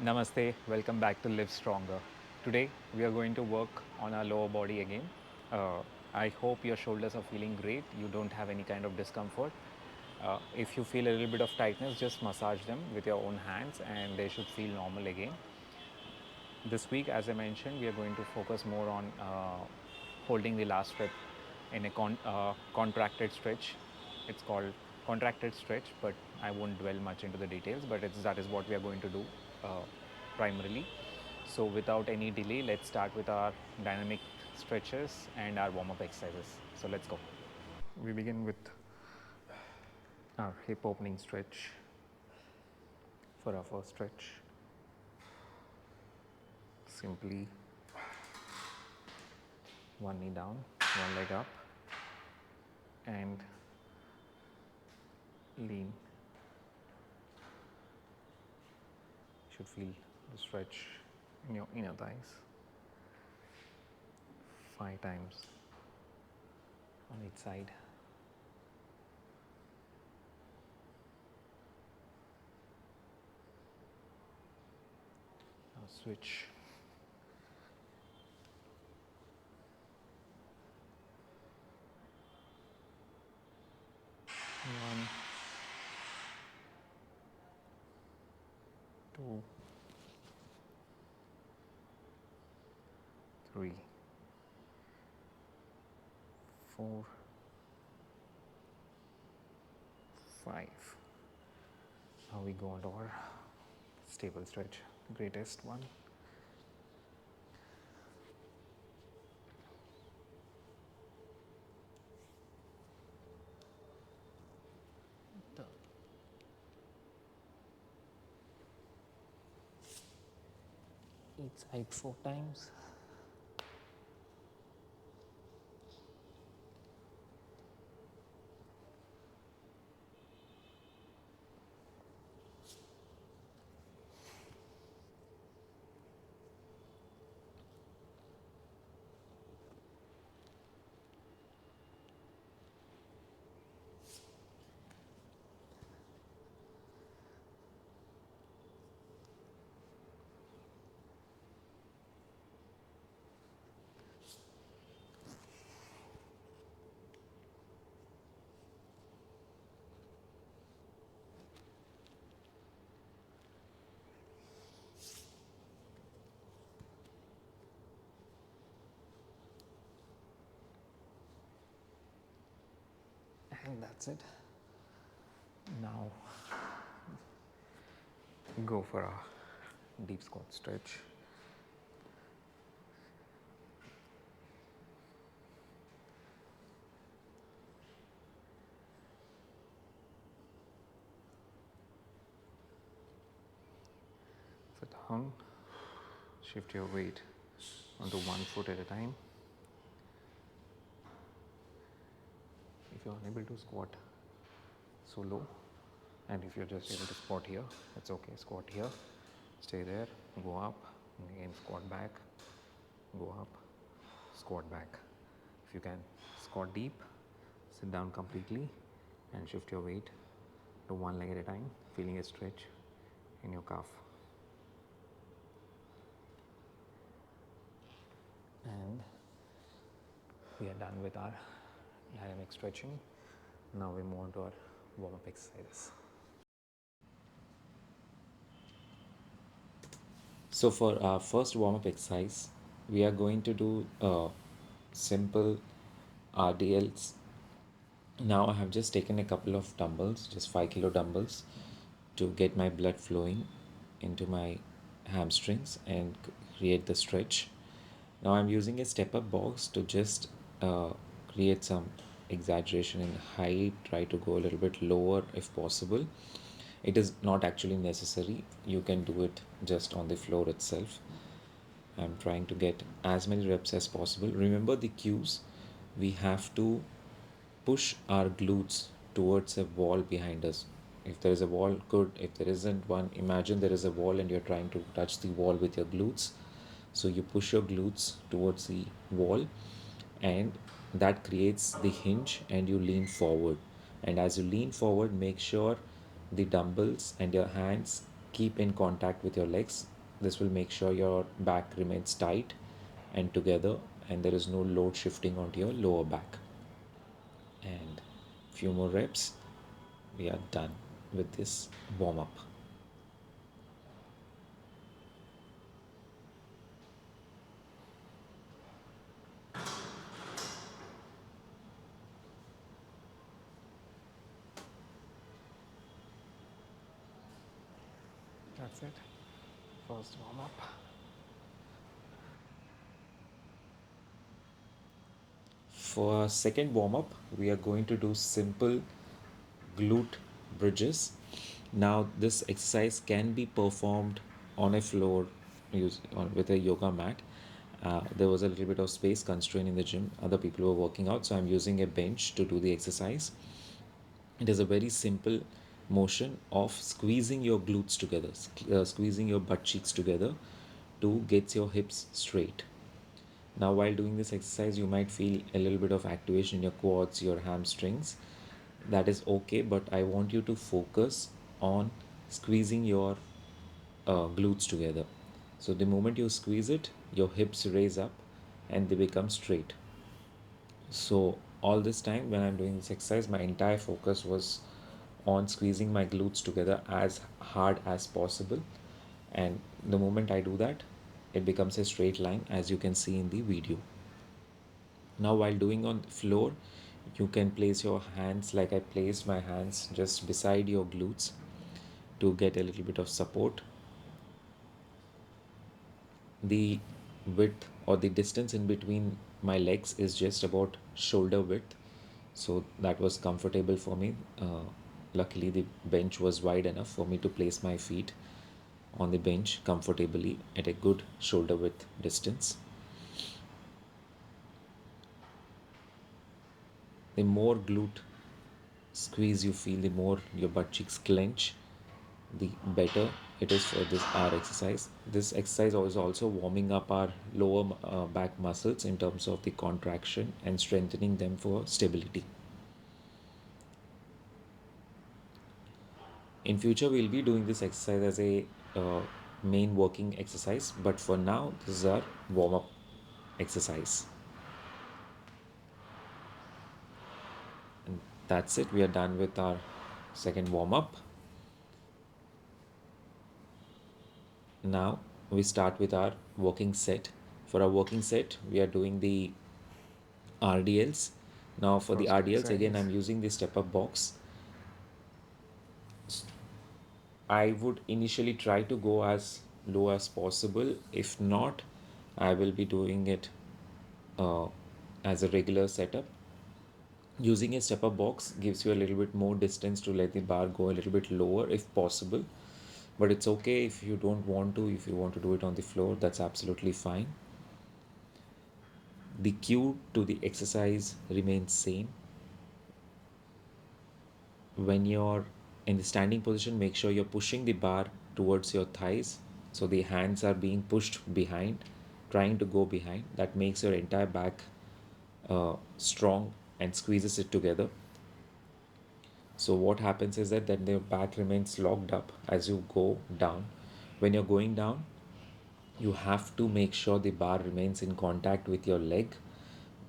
Namaste, welcome back to LiveStronger. Today we are going to work on our lower body again. Uh, I hope your shoulders are feeling great, you don't have any kind of discomfort. If you feel a little bit of tightness, just massage them with your own hands and they should feel normal again. This week, as I mentioned, we are going to focus more on holding the last rep in a contracted stretch. It's called contracted stretch, but I won't dwell much into the details. But that is what we are going to do primarily. So, without any delay, let's start with our dynamic stretches and our warm up exercises. So, let's go. We begin with our hip opening stretch for our first stretch. Simply one knee down, one leg up, and lean. You should feel the stretch in your inner thighs. 5 times on each side. Now switch. One, two, three, 4, 5. Now we go on to our stable stretch, the greatest one. Each side 4 times. And that's it. Now go for a deep squat stretch. Sit down, shift your weight onto one foot at a time. If you're unable to squat so low, and if you're just able to squat here, it's okay. Squat here, stay there, go up, again squat back, go up, squat back. If you can squat deep, sit down completely and shift your weight to one leg at a time, feeling a stretch in your calf. And we are done with our dynamic stretching. Now we move on to our warm-up exercises. So for our first warm-up exercise, we are going to do simple RDLs. Now I have just taken a couple of dumbbells, just 5 kilo dumbbells, to get my blood flowing into my hamstrings and create the stretch. Now I'm using a step-up box to just create some exaggeration in height, try to go a little bit lower if possible. It is not actually necessary. You can do it just on the floor itself. I'm trying to get as many reps as possible. Remember the cues. We have to push our glutes towards a wall behind us. If there is a wall, good. If there isn't one, imagine there is a wall and you're trying to touch the wall with your glutes. So you push your glutes towards the wall and that creates the hinge and you lean forward. And as you lean forward, make sure the dumbbells and your hands keep in contact with your legs. This will make sure your back remains tight and together, and there is no load shifting onto your lower back. And few more reps, we are done with this warm up. That's it. First warm up. For our second warm up, we are going to do simple glute bridges. Now, this exercise can be performed on a floor with a yoga mat. There was a little bit of space constraint in the gym. Other people were working out, so I'm using a bench to do the exercise. It is a very simple motion of squeezing your glutes together, squeezing your butt cheeks together to get your hips straight. Now, while doing this exercise, you might feel a little bit of activation in your quads, your hamstrings. That is okay, but I want you to focus on squeezing your glutes together. So, the moment you squeeze it, your hips raise up and they become straight. So, all this time when I'm doing this exercise, my entire focus was on squeezing my glutes together as hard as possible. And the moment I do that, it becomes a straight line, as you can see in the video. Now, while doing on the floor, you can place your hands like I placed my hands just beside your glutes to get a little bit of support. The width or the distance in between my legs is just about shoulder width, so that was comfortable for me. Luckily, the bench was wide enough for me to place my feet on the bench comfortably at a good shoulder width distance. The more glute squeeze you feel, the more your butt cheeks clench, the better it is for this our exercise. This exercise is also warming up our lower back muscles in terms of the contraction and strengthening them for stability. In future, we'll be doing this exercise as a main working exercise, but for now, this is our warm up exercise. And that's it. We are done with our second warm up. Now we start with our working set. For our working set, we are doing the RDLs. Now for the First RDLs, again, exercise. I'm using the step up box. I would initially try to go as low as possible. If not, I will be doing it uh, as a regular setup. Using a step up box gives you a little bit more distance to let the bar go a little bit lower if possible. But it's okay if you don't want to. If you want to do it on the floor, that's absolutely fine. The cue to the exercise remains same. When you're in the standing position, make sure you're pushing the bar towards your thighs. So the hands are being pushed behind, trying to go behind. That makes your entire back strong and squeezes it together. So what happens is that then the back remains locked up as you go down. When you're going down, you have to make sure the bar remains in contact with your leg,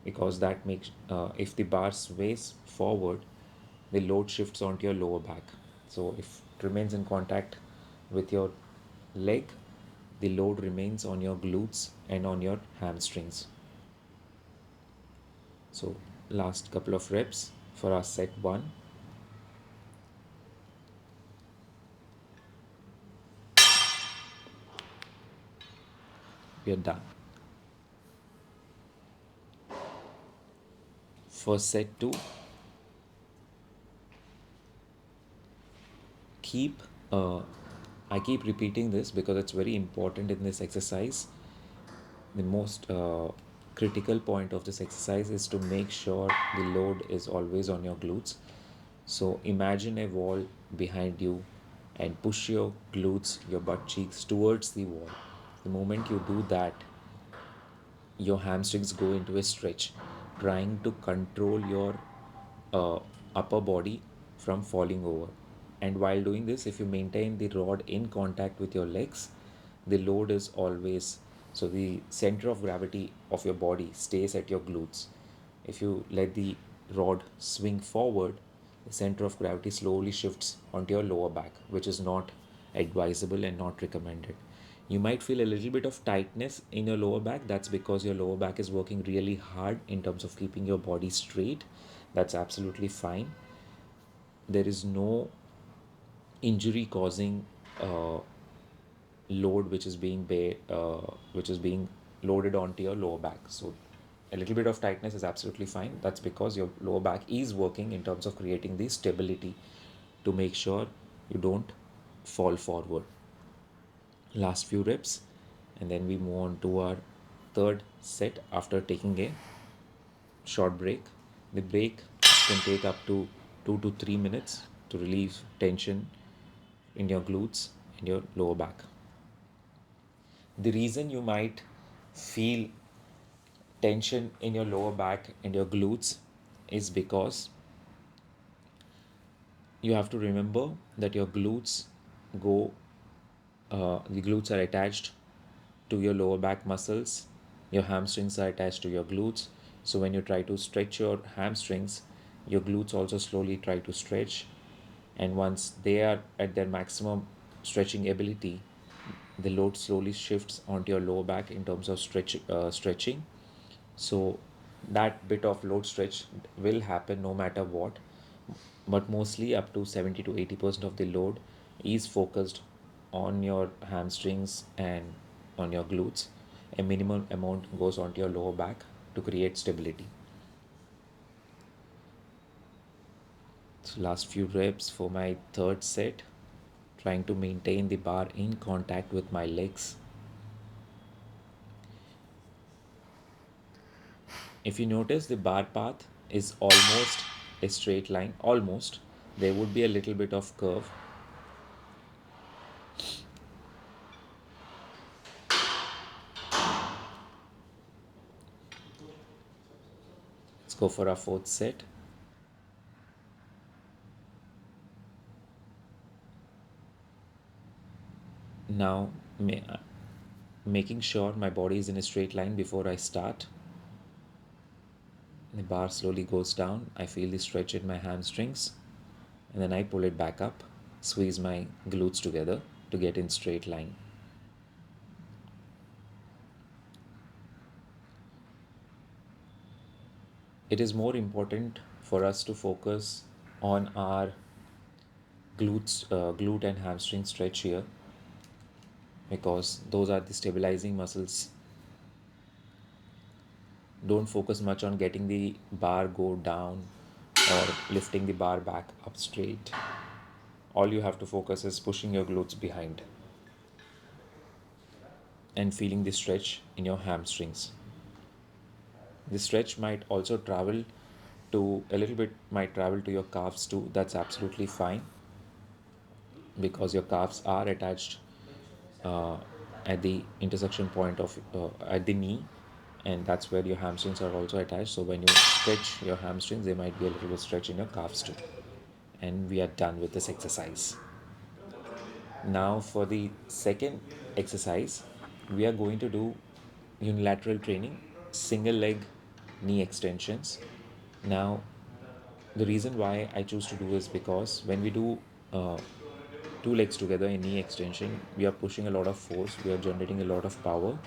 because that makes if the bar sways forward, the load shifts onto your lower back. So if it remains in contact with your leg, the load remains on your glutes and on your hamstrings. So last couple of reps for our set 1. We are done. For set 2, keep I keep repeating this because it's very important in this exercise. The most critical point of this exercise is to make sure the load is always on your glutes. So imagine a wall behind you and push your glutes, your butt cheeks towards the wall. The moment you do that, your hamstrings go into a stretch, trying to control your uh, upper body from falling over. And while doing this, if you maintain the rod in contact with your legs, the load is always, so the center of gravity of your body stays at your glutes. If you let the rod swing forward, the center of gravity slowly shifts onto your lower back, which is not advisable and not recommended. You might feel a little bit of tightness in your lower back. That's because your lower back is working really hard in terms of keeping your body straight. That's absolutely fine. There is no injury causing uh, load which is being loaded onto your lower back. So a little bit of tightness is absolutely fine. That's because your lower back is working in terms of creating the stability to make sure you don't fall forward. Last few reps, and then we move on to our third set after taking a short break. The break can take up to 2 to 3 minutes to relieve tension in your glutes and your lower back. The reason you might feel tension in your lower back and your glutes is because you have to remember that your glutes go, the glutes are attached to your lower back muscles, your hamstrings are attached to your glutes. So when you try to stretch your hamstrings, your glutes also slowly try to stretch. And once they are at their maximum stretching ability, the load slowly shifts onto your lower back in terms of stretching. So that bit of load stretch will happen no matter what, but mostly up to 70 to 80% of the load is focused on your hamstrings and on your glutes. A minimum amount goes onto your lower back to create stability. So last few reps for my third set, trying to maintain the bar in contact with my legs. If you notice, the bar path is almost a straight line, almost. There would be a little bit of curve. Let's go for our fourth set. Now, making sure my body is in a straight line before I start. The bar slowly goes down. I feel the stretch in my hamstrings, and then I pull it back up, squeeze my glutes together to get in straight line. It is more important for us to focus on our glute and hamstring stretch here, because those are the stabilizing muscles. Don't focus much on getting the bar go down or lifting the bar back up straight. All you have to focus is pushing your glutes behind and feeling the stretch in your hamstrings. The stretch might also travel to a little bit, might travel to your calves too. That's absolutely fine, because your calves are attached uh, at the intersection point of at the knee, and that's where your hamstrings are also attached. So when you stretch your hamstrings, there might be a little bit stretch in your calves too. And we are done with this exercise. Now for the second exercise, we are going to do unilateral training, single leg knee extensions. Now, the reason why I choose to do is because when we do uh, two legs together in knee extension, we are pushing a lot of force, we are generating a lot of power,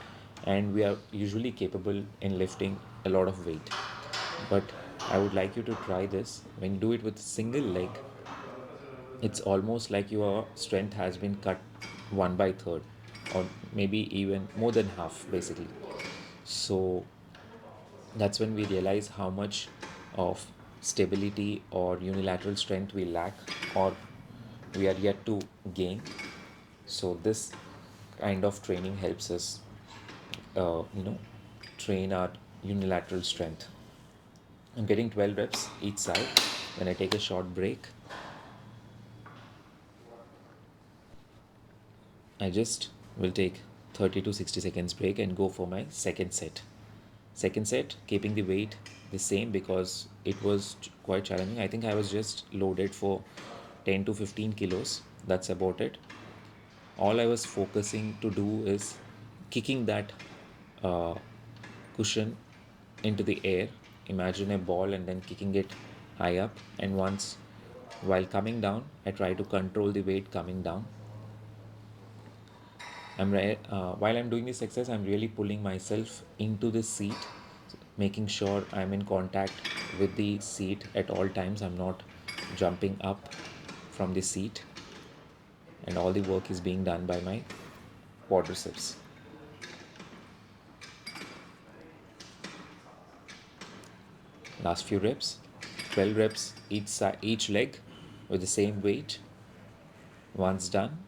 and we are usually capable in lifting a lot of weight. But I would like you to try this. When you do it with single leg, it's almost like your strength has been cut 1/3, or maybe even more than half, basically. So that's when we realize how much of stability or unilateral strength we lack, or we are yet to gain. So this kind of training helps us, uh, you know train our unilateral strength. I'm getting 12 reps each side. When I take a short break, I just will take 30 to 60 seconds break and go for my second set. Second set, keeping the weight the same because it was quite challenging. I think I was just loaded for 10 to 15 kilos. That's about it. all I was focusing to do is kicking that uh, cushion into the air. Imagine a ball and then kicking it high up. And once, while coming down, I try to control the weight coming down. While I'm doing this exercise, I'm really pulling myself into the seat, making sure I'm in contact with the seat at all times. I'm not jumping up from the seat, and all the work is being done by my quadriceps. Last few reps, 12 reps each leg with the same weight. Once done,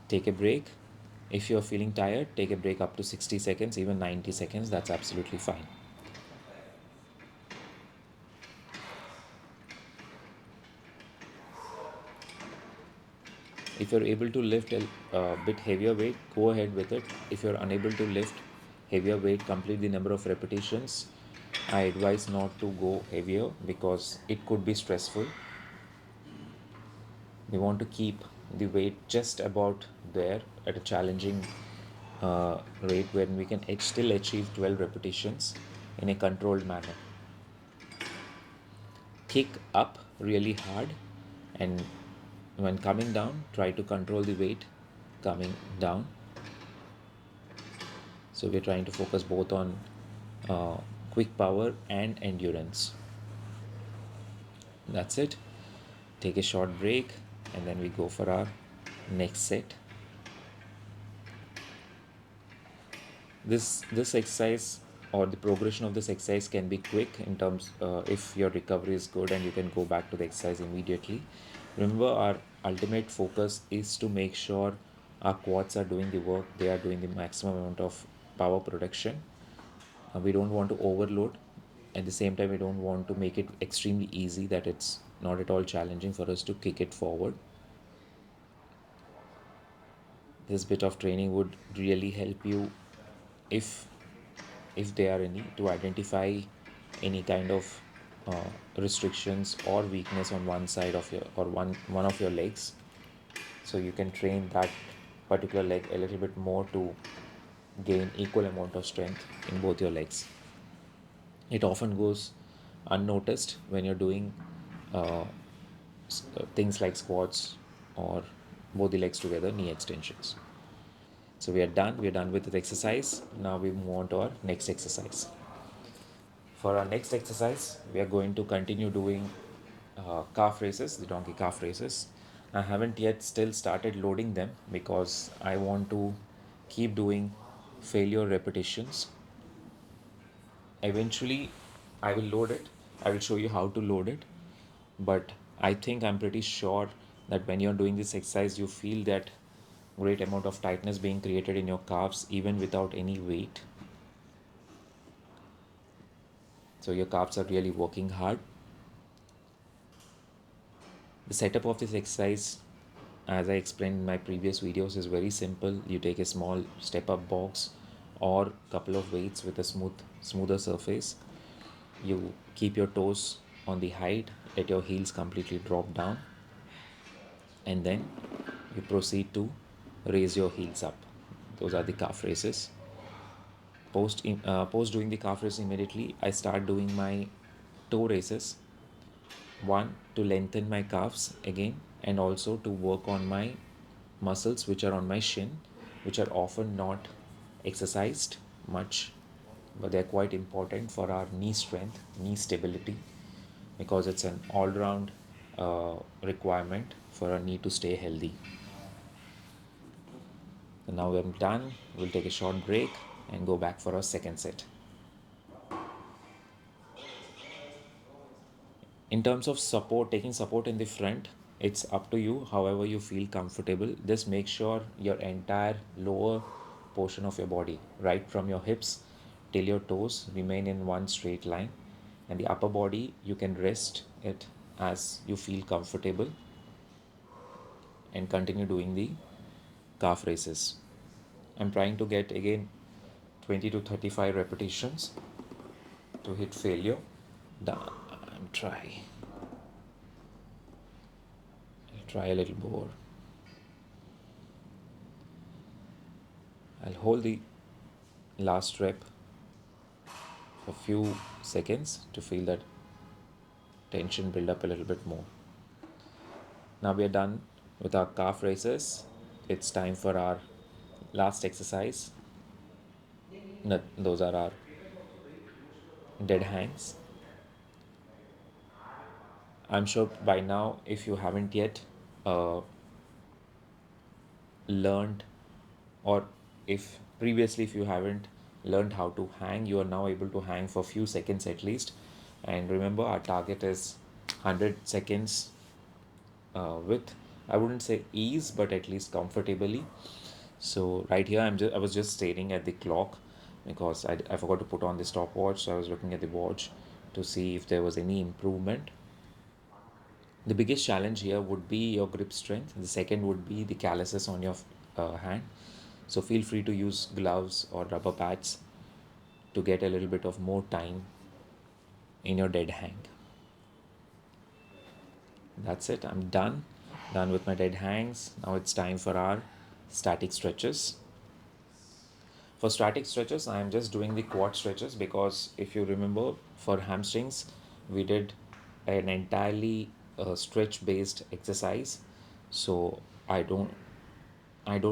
take a break. If you're feeling tired, take a break up to 60 seconds, even 90 seconds, that's absolutely fine. If you're able to lift a bit heavier weight, go ahead with it. If you're unable to lift heavier weight, complete the number of repetitions. I advise not to go heavier because it could be stressful. We want to keep the weight just about there at a challenging rate when we can still achieve 12 repetitions in a controlled manner. Kick up really hard, and when coming down, try to control the weight coming down. So we're trying to focus both on uh, quick power and endurance. That's it. Take a short break and then we go for our next set. This exercise or the progression of this exercise can be quick in terms if your recovery is good and you can go back to the exercise immediately. Remember, our ultimate focus is to make sure our quads are doing the work, they are doing the maximum amount of power production. We don't want to overload. At the same time, we don't want to make it extremely easy that it's not at all challenging for us to kick it forward. This bit of training would really help you, if there are any, to identify any kind of restrictions or weakness on one side of your or one of your legs, so you can train that particular leg a little bit more to gain equal amount of strength in both your legs. It often goes unnoticed when you're doing uh, things like squats or both the legs together, knee extensions. So we are done. We are done with the exercise. Now we move on to our next exercise. For our next exercise, we are going to continue doing calf raises, the donkey calf raises. I haven't yet still started loading them because I want to keep doing failure repetitions. Eventually, I will load it. I will show you how to load it. But I think I'm pretty sure that when you're doing this exercise, you feel that great amount of tightness being created in your calves even without any weight. So your calves are really working hard. The setup of this exercise, as I explained in my previous videos, is very simple. You take a small step up box or couple of weights with a smoother surface. You keep your toes on the height, let your heels completely drop down, and then you proceed to raise your heels up. Those are the calf raises. Post doing the calf raise, immediately I start doing my toe raises. One, to lengthen my calves again, and also to work on my muscles which are on my shin, which are often not exercised much, but they're quite important for our knee strength, knee stability, because it's an all-round requirement for our knee to stay healthy. So now I'm done. We'll take a short break and go back for our second set. In terms of support, taking support in the front, it's up to you, however you feel comfortable. Just make sure your entire lower portion of your body, right from your hips till your toes, remain in one straight line, and the upper body you can rest it as you feel comfortable, and continue doing the calf raises. I'm trying to get again 20 to 35 repetitions to hit failure. Done. I'll try a little more. I'll hold the last rep for a few seconds to feel that tension build up a little bit more. Now we are done with our calf raises. It's time for our last exercise. No, those are our dead hangs. I'm sure by now, if you haven't yet uh, learned, or if previously if you haven't learned how to hang, you are now able to hang for a few seconds at least. And remember, our target is 100 seconds with, I wouldn't say ease, but at least comfortably. So right here, I was just staring at the clock because I forgot to put on the stopwatch. So I was looking at the watch to see if there was any improvement. The biggest challenge here would be your grip strength. The second would be the calluses on your hand. So feel free to use gloves or rubber pads to get a little bit of more time in your dead hang. That's it. I'm done. Done with my dead hangs. Now it's time for our static stretches. For static stretches, I am just doing the quad stretches because if you remember, for hamstrings, we did an entirely stretch based exercise. So I don't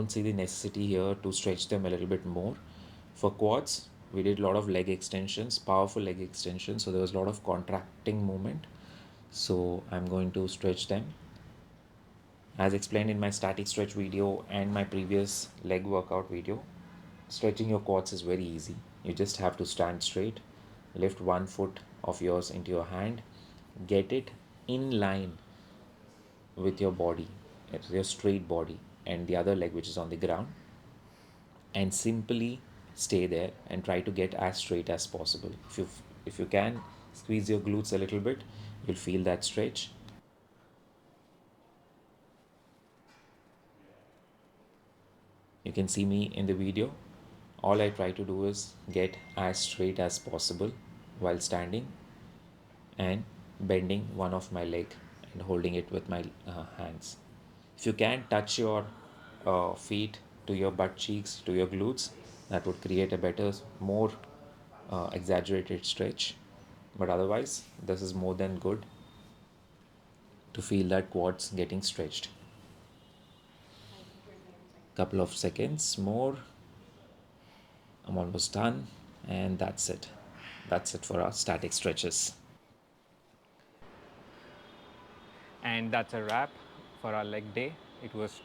see the necessity here to stretch them a little bit more. For quads, we did a lot of leg extensions, powerful leg extensions. So there was a lot of contracting movement. So I'm going to stretch them. As explained in my static stretch video and my previous leg workout video, stretching your quads is very easy. You just have to stand straight, lift one foot of yours into your hand, get it in line with your body, your straight body, and the other leg which is on the ground, and simply stay there and try to get as straight as possible. If you can squeeze your glutes a little bit, you'll feel that stretch. You can see me in the video. All I try to do is get as straight as possible while standing and bending one of my leg and holding it with my hands. If you can touch your feet to your butt cheeks, to your glutes, that would create a better, more exaggerated stretch. But otherwise, this is more than good to feel that quads getting stretched. Couple of seconds more. I'm almost done, and that's it. That's it for our static stretches. And that's a wrap for our leg day. It was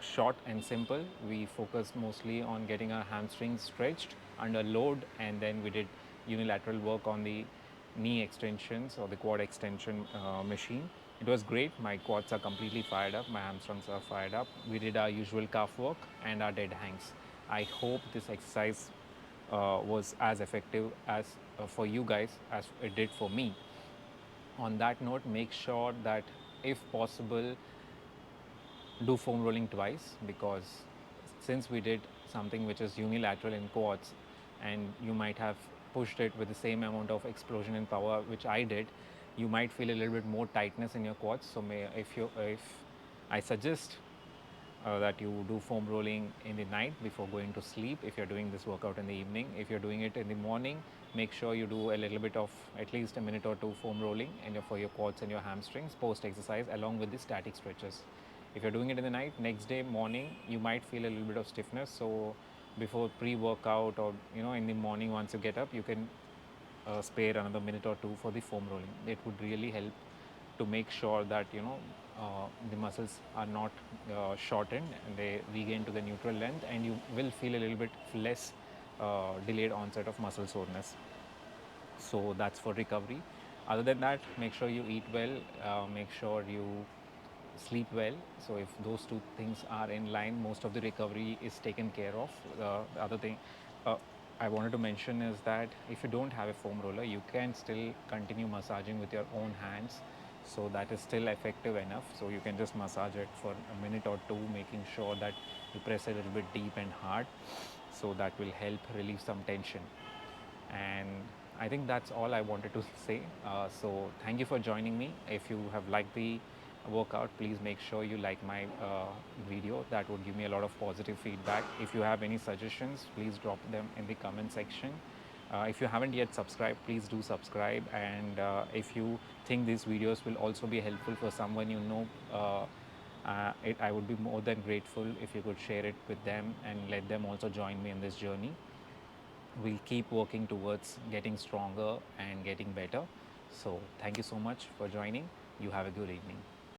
short and simple. We focused mostly on getting our hamstrings stretched under load, and then we did unilateral work on the knee extensions or the quad extension machine. It was great. My quads are completely fired up, my hamstrings are fired up. We did our usual calf work and our dead hangs. I hope this exercise was as effective as for you guys as it did for me. On that note, make sure that if possible, do foam rolling twice, because since we did something which is unilateral in quads and you might have pushed it with the same amount of explosion and power which I did, you might feel a little bit more tightness in your quads. So if I suggest that you do foam rolling in the night before going to sleep. If you're doing this workout in the evening, if you're doing it in the morning, make sure you do a little bit of at least a minute or two foam rolling for your quads and your hamstrings post exercise along with the static stretches. If you're doing it in the night, next day morning you might feel a little bit of stiffness. So before pre-workout, or in the morning once you get up, you can spare another minute or two for the foam rolling. It would really help to make sure that the muscles are not shortened and they regain to the neutral length, and you will feel a little bit less delayed onset of muscle soreness. So that's for recovery. Other than that, make sure you eat well, make sure you sleep well. So if those two things are in line, most of the recovery is taken care of. The other thing uh, I wanted to mention is that if you don't have a foam roller, you can still continue massaging with your own hands. So that is still effective enough. So you can just massage it for a minute or two, making sure that you press a little bit deep and hard. So that will help relieve some tension. And I think that's all I wanted to say. So thank you for joining me. If you have liked the workout, please make sure you like my video. That would give me a lot of positive feedback. If you have any suggestions, please drop them in the comment section. If you haven't yet subscribed, please do subscribe. And if you think these videos will also be helpful for someone you know, I would be more than grateful if you could share it with them and let them also join me in this journey. We'll keep working towards getting stronger and getting better. So, thank you so much for joining. You have a good evening.